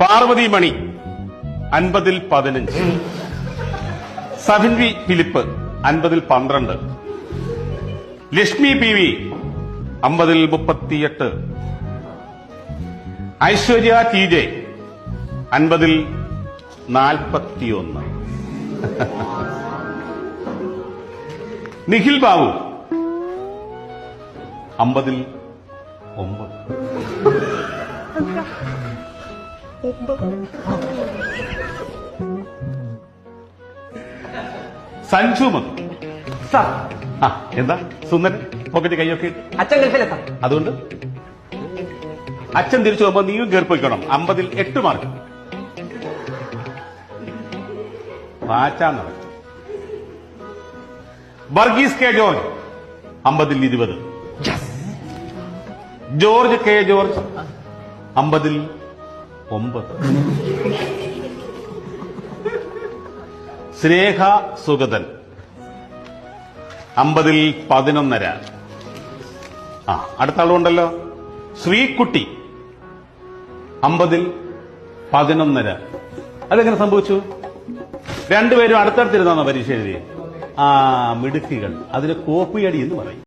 പാർവതി മണി 50-ൽ 15, സഫിൻ വി ഫിലിപ്പ് 50-ൽ 12, Lakshmi P V 50-ൽ 38, ഐശ്വര്യ ടി ജെ 50-ൽ 41, നിഖിൽ ബാബു 50-ൽ 9, സഞ്ജു മധു. എന്താ സുന്ദരൻ പോക്കറ്റ് കൈയൊക്കെ അച്ഛൻ ഗൾഫിലെ സാർ. അതുകൊണ്ട് അച്ഛൻ തിരിച്ചു പോകുമ്പോ നീയും കയറിപ്പോയിക്കണം. 50-ൽ 8 മാർക്ക്. വാച്ചാൻ നടക്കും. വർഗീസ് കെ ജോർജ് 50-ൽ 20, ജോർജ് കെ ജോർജ് 50-ൽ 9, സ്നേഹ സുഗതൻ 50-ൽ 11. അടുത്ത ആളുണ്ടല്ലോ, ശ്രീകുട്ടി 50-ൽ 11. അതെങ്ങനെ സംഭവിച്ചു? രണ്ടുപേരും അടുത്തടുത്തിരുന്നാണോ പരീക്ഷ എഴുതി? മിടുക്കികൾ. അതിന് കോപ്പിയടി എന്ന് പറയും.